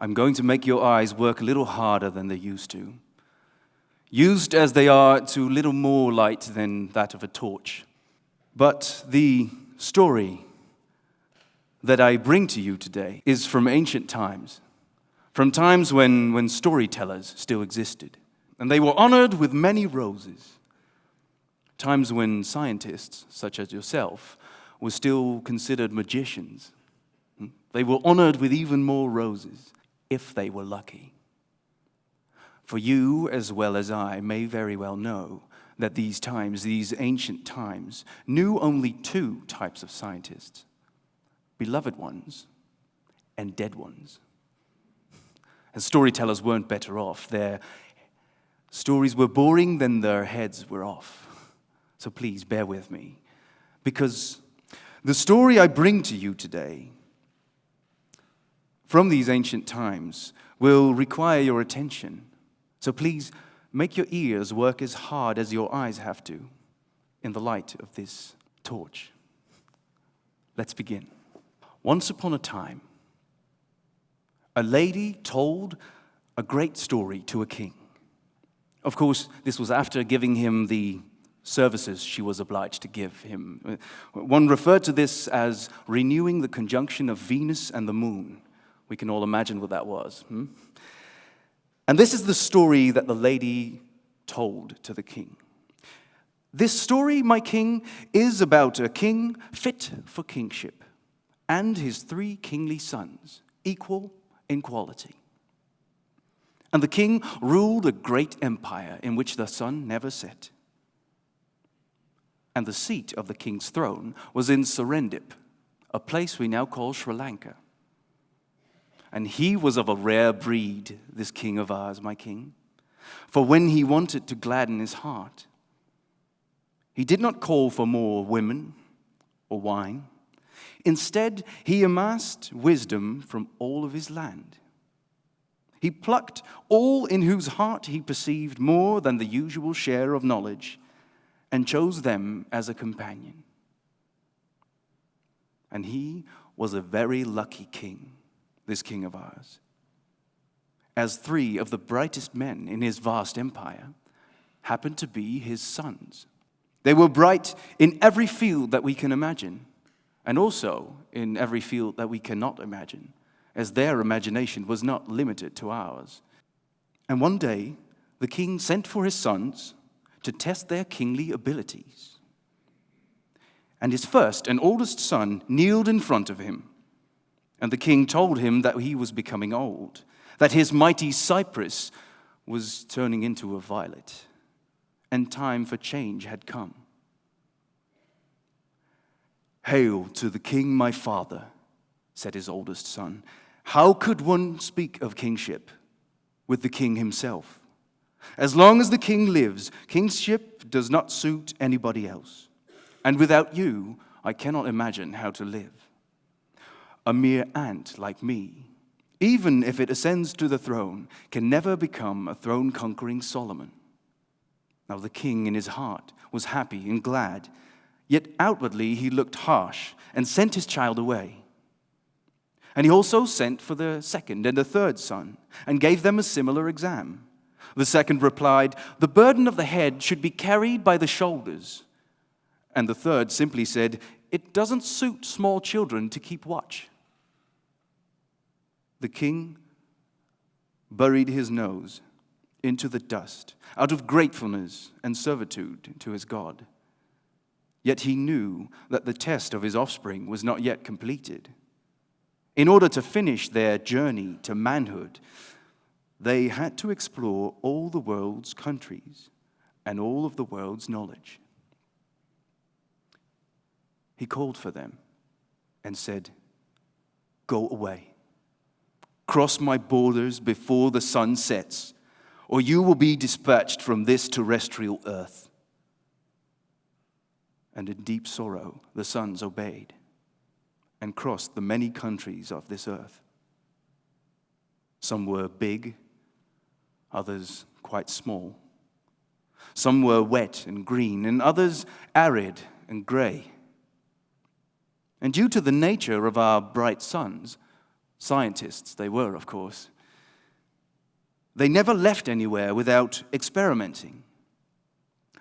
I'm going to make your eyes work a little harder than they used to. Used as they are to little more light than that of a torch. But the story that I bring to you today is from ancient times, from times when storytellers still existed, and they were honored with many roses, times when scientists, such as yourself, were still considered magicians. They were honored with even more roses, if they were lucky. For you, as well as I, may very well know that these ancient times, knew only two types of scientists: beloved ones and dead ones. And storytellers weren't better off. Their stories were boring, then their heads were off. So please bear with me, because the story I bring to you today from these ancient times will require your attention. So please make your ears work as hard as your eyes have to in the light of this torch. Let's begin. Once upon a time, a lady told a great story to a king. Of course, this was after giving him the services she was obliged to give him. One referred to this as renewing the conjunction of Venus and the moon. We can all imagine what that was. And this is the story that the lady told to the king. This story, my king, is about a king fit for kingship and his 3 kingly sons, equal in quality. And the king ruled a great empire in which the sun never set. And the seat of the king's throne was in Serendip, a place we now call Sri Lanka. And he was of a rare breed, this king of ours, my king. For when he wanted to gladden his heart, he did not call for more women or wine. Instead, he amassed wisdom from all of his land. He plucked all in whose heart he perceived more than the usual share of knowledge, and chose them as a companion. And he was a very lucky king, this king of ours, as 3 of the brightest men in his vast empire happened to be his sons. They were bright in every field that we can imagine, and also in every field that we cannot imagine, as their imagination was not limited to ours. And one day, the king sent for his sons to test their kingly abilities. And his first and oldest son kneeled in front of him. And the king told him that he was becoming old, that his mighty cypress was turning into a violet, and time for change had come. "Hail to the king, my father," said his oldest son. "How could one speak of kingship with the king himself? As long as the king lives, kingship does not suit anybody else. And without you, I cannot imagine how to live. A mere ant like me, even if it ascends to the throne, can never become a throne-conquering Solomon." Now the king in his heart was happy and glad, yet outwardly he looked harsh and sent his child away. And he also sent for the second and the third son and gave them a similar exam. The second replied, "The burden of the head should be carried by the shoulders." And the third simply said, "It doesn't suit small children to keep watch." The king buried his nose into the dust out of gratefulness and servitude to his God. Yet he knew that the test of his offspring was not yet completed. In order to finish their journey to manhood, they had to explore all the world's countries and all of the world's knowledge. He called for them and said, "Go away. Cross my borders before the sun sets, or you will be dispatched from this terrestrial earth." And in deep sorrow, the sons obeyed and crossed the many countries of this earth. Some were big, others quite small. Some were wet and green, and others arid and gray. And due to the nature of our bright sons, scientists they were, of course, They never left anywhere without experimenting,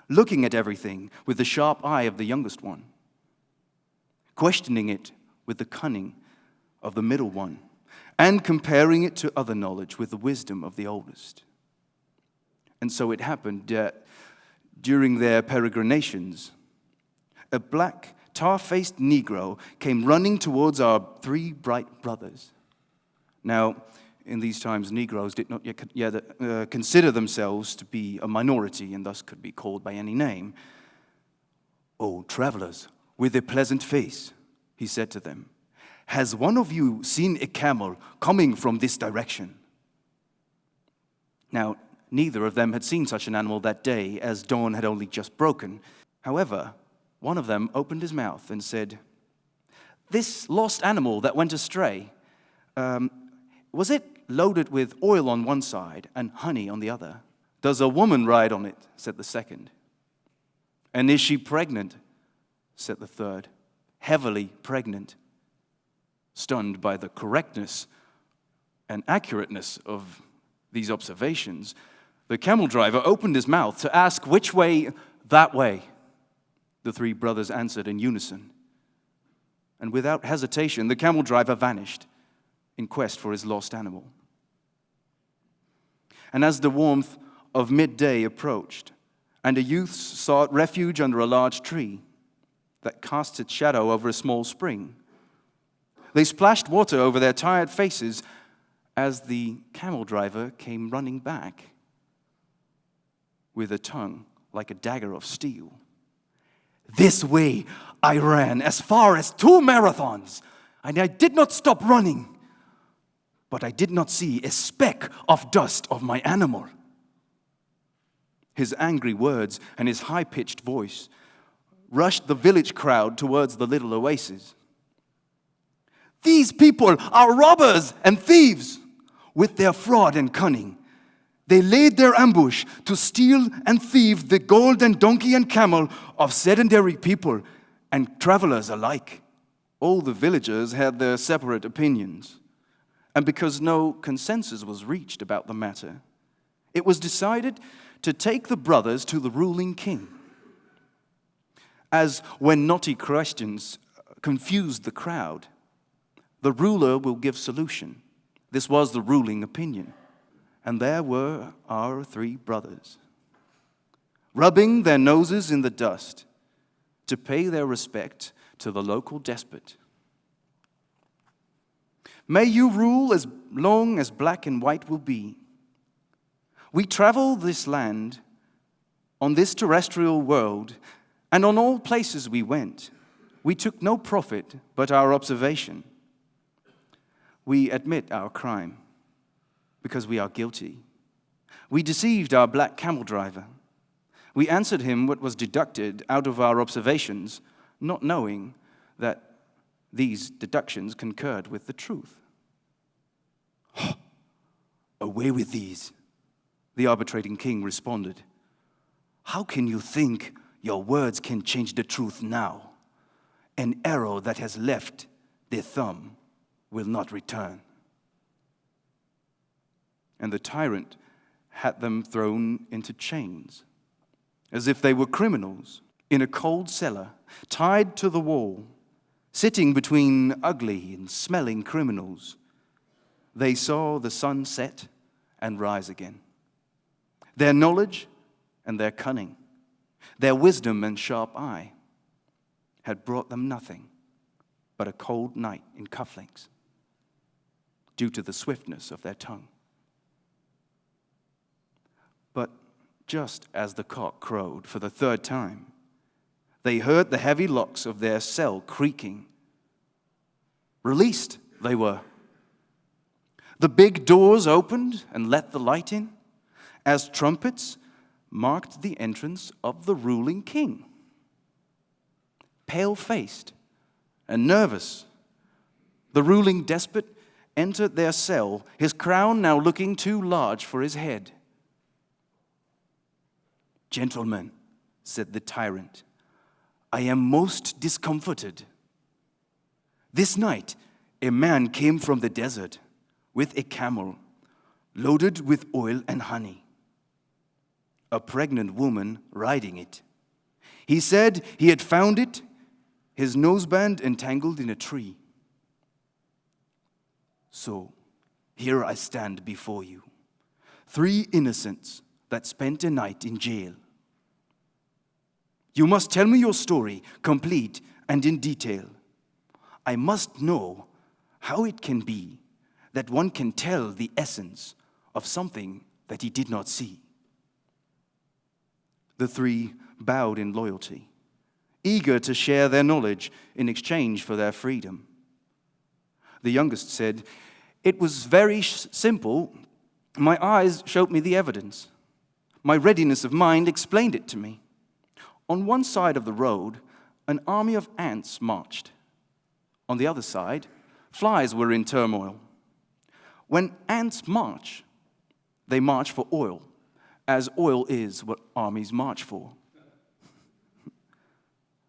looking at everything with the sharp eye of the youngest one, questioning it with the cunning of the middle one, and comparing it to other knowledge with the wisdom of the oldest. And so it happened that during their peregrinations, a black, tar-faced Negro came running towards our three bright brothers. Now, in these times, Negroes did not yet consider themselves to be a minority and thus could be called by any name. "Oh, travelers, with a pleasant face," he said to them, "has one of you seen a camel coming from this direction?" Now, neither of them had seen such an animal that day, as dawn had only just broken. However, one of them opened his mouth and said, "This lost animal that went astray, was it loaded with oil on one side and honey on the other?" "Does a woman ride on it?" said the second. "And is she pregnant?" said the third. "Heavily pregnant." Stunned by the correctness and accurateness of these observations, the camel driver opened his mouth to ask which way. "That way," the three brothers answered in unison. And without hesitation, the camel driver vanished in quest for his lost animal. And as the warmth of midday approached, and the youths sought refuge under a large tree that cast its shadow over a small spring, they splashed water over their tired faces as the camel driver came running back with a tongue like a dagger of steel. "This way I ran as far as 2 marathons, and I did not stop running, but I did not see a speck of dust of my animal." His angry words and his high-pitched voice rushed the village crowd towards the little oasis. "These people are robbers and thieves. With their fraud and cunning, they laid their ambush to steal and thieve the gold and donkey and camel of sedentary people and travelers alike." All the villagers had their separate opinions, and because no consensus was reached about the matter, it was decided to take the brothers to the ruling king. As when knotty questions confused the crowd, the ruler will give solution. This was the ruling opinion. And there were our three brothers, rubbing their noses in the dust to pay their respect to the local despot. "May you rule as long as black and white will be. We travel this land, on this terrestrial world, and on all places we went. We took no profit but our observation. We admit our crime, because we are guilty. We deceived our black camel driver. We answered him what was deducted out of our observations, not knowing that these deductions concurred with the truth." "Away with these," the arbitrating king responded. "How can you think your words can change the truth now? An arrow that has left the thumb will not return." And the tyrant had them thrown into chains, as if they were criminals, in a cold cellar, tied to the wall, sitting between ugly and smelling criminals. They saw the sun set and rise again. Their knowledge and their cunning, their wisdom and sharp eye had brought them nothing but a cold night in cufflinks, due to the swiftness of their tongue. But just as the cock crowed for the third time, they heard the heavy locks of their cell creaking. Released they were. The big doors opened and let the light in, as trumpets marked the entrance of the ruling king. Pale-faced and nervous, the ruling despot entered their cell, his crown now looking too large for his head. "Gentlemen," said the tyrant, "I am most discomforted. This night, a man came from the desert with a camel, loaded with oil and honey. A pregnant woman riding it. He said he had found it, his noseband entangled in a tree. So, here I stand before you, 3 innocents that spent a night in jail. You must tell me your story, complete and in detail. I must know how it can be that one can tell the essence of something that he did not see. The 3 bowed in loyalty, eager to share their knowledge in exchange for their freedom. The youngest said, "It was very simple. My eyes showed me the evidence. My readiness of mind explained it to me. On one side of the road, an army of ants marched. On the other side, flies were in turmoil. When ants march, they march for oil, as oil is what armies march for.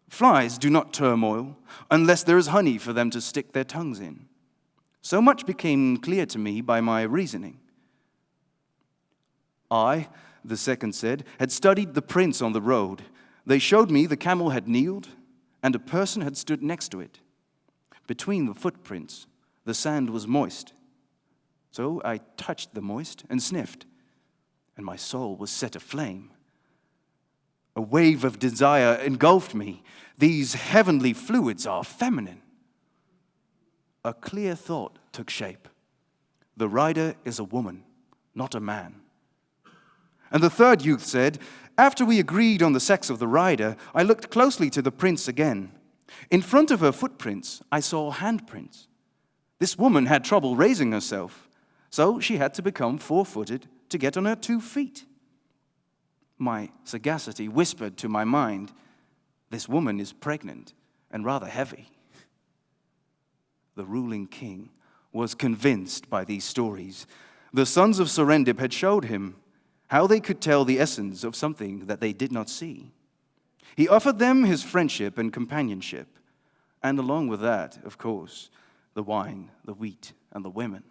Flies do not turmoil unless there is honey for them to stick their tongues in. So much became clear to me by my reasoning. I, the second said, had studied the prints on the road. They showed me the camel had kneeled, and a person had stood next to it. Between the footprints, the sand was moist. So I touched the moist and sniffed, and my soul was set aflame. A wave of desire engulfed me. These heavenly fluids are feminine. A clear thought took shape. The rider is a woman, not a man. And the third youth said, after we agreed on the sex of the rider, I looked closely to the prints again. In front of her footprints, I saw handprints. This woman had trouble raising herself, so she had to become 4-footed to get on her 2 feet. My sagacity whispered to my mind, this woman is pregnant and rather heavy. The ruling king was convinced by these stories. The sons of Serendip had showed him how they could tell the essence of something that they did not see. He offered them his friendship and companionship, and along with that, of course, the wine, the wheat, and the women.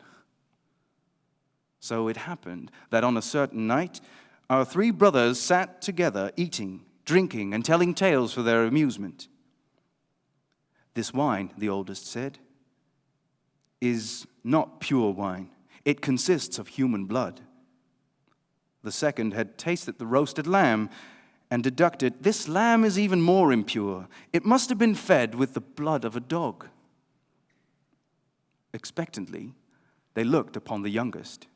So it happened that on a certain night, our 3 brothers sat together eating, drinking, and telling tales for their amusement. This wine, the oldest said, is not pure wine. It consists of human blood. The second had tasted the roasted lamb and deducted, this lamb is even more impure. It must have been fed with the blood of a dog. Expectantly, they looked upon the youngest,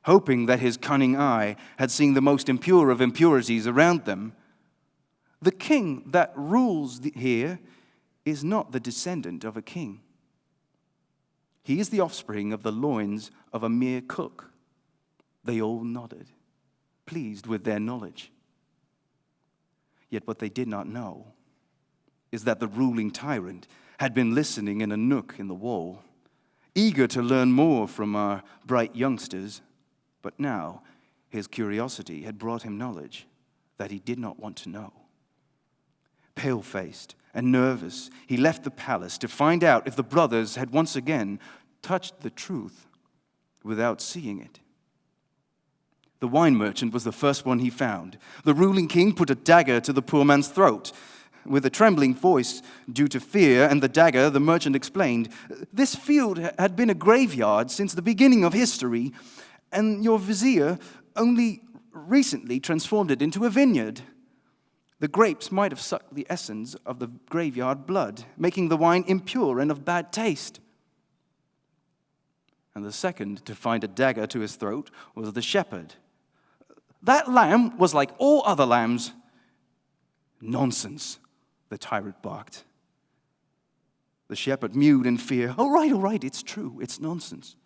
hoping that his cunning eye had seen the most impure of impurities around them. The king that rules here is not the descendant of a king. He is the offspring of the loins of a mere cook. They all nodded, pleased with their knowledge. Yet what they did not know is that the ruling tyrant had been listening in a nook in the wall, eager to learn more from our bright youngsters. But now his curiosity had brought him knowledge that he did not want to know. Pale-faced and nervous, he left the palace to find out if the brothers had once again touched the truth without seeing it. The wine merchant was the first one he found. The ruling king put a dagger to the poor man's throat. With a trembling voice due to fear and the dagger, the merchant explained, this field had been a graveyard since the beginning of history, and your vizier only recently transformed it into a vineyard. The grapes might have sucked the essence of the graveyard blood, making the wine impure and of bad taste. And the second to find a dagger to his throat was the shepherd. That lamb was like all other lambs. Nonsense, the tyrant barked. The shepherd mewed in fear. All right, it's true, it's nonsense.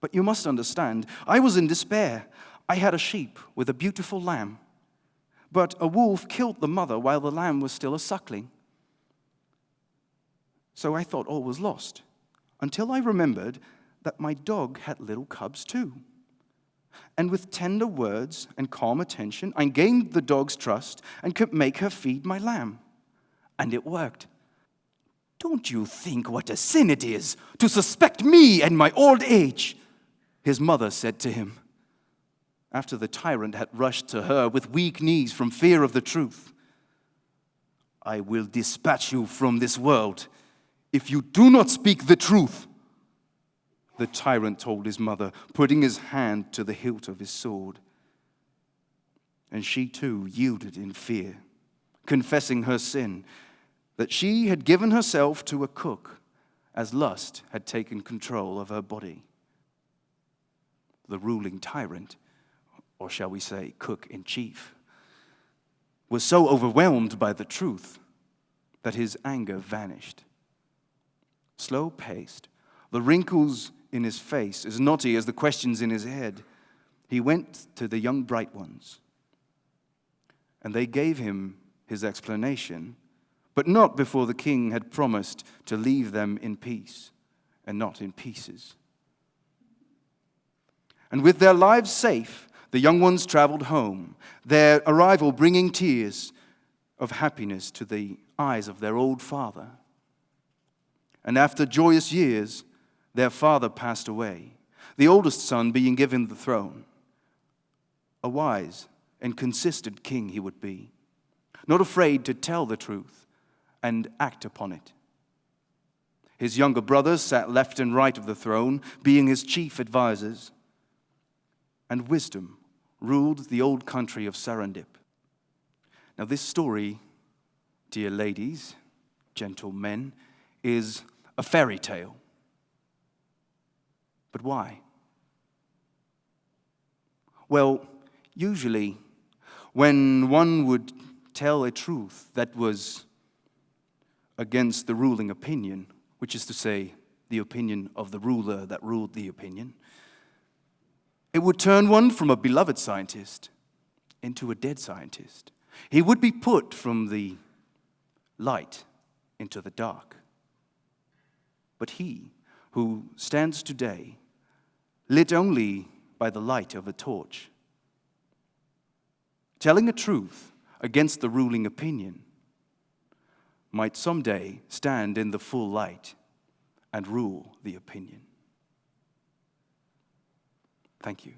But you must understand, I was in despair. I had a sheep with a beautiful lamb, but a wolf killed the mother while the lamb was still a suckling. So I thought all was lost, until I remembered that my dog had little cubs too. And with tender words and calm attention, I gained the dog's trust and could make her feed my lamb. And it worked. Don't you think what a sin it is to suspect me at my old age? his mother said to him, after the tyrant had rushed to her with weak knees from fear of the truth, "I will dispatch you from this world if you do not speak the truth," the tyrant told his mother, putting his hand to the hilt of his sword. And she too yielded in fear, confessing her sin, that she had given herself to a cook, as lust had taken control of her body. The ruling tyrant, or shall we say cook-in-chief, was so overwhelmed by the truth that his anger vanished. Slow-paced, the wrinkles in his face as knotty as the questions in his head, he went to the young bright ones, and they gave him his explanation, but not before the king had promised to leave them in peace and not in pieces. And with their lives safe, the young ones traveled home, their arrival bringing tears of happiness to the eyes of their old father. And after joyous years, their father passed away, the oldest son being given the throne. A wise and consistent king he would be, not afraid to tell the truth and act upon it. His younger brothers sat left and right of the throne, being his chief advisors. And wisdom ruled the old country of Serendip. Now this story, dear ladies, gentlemen, is a fairy tale. But why? Well, usually when one would tell a truth that was against the ruling opinion, which is to say, the opinion of the ruler that ruled the opinion, it would turn one from a beloved scientist into a dead scientist. He would be put from the light into the dark. But he who stands today, lit only by the light of a torch, telling a truth against the ruling opinion, might someday stand in the full light and rule the opinion. Thank you.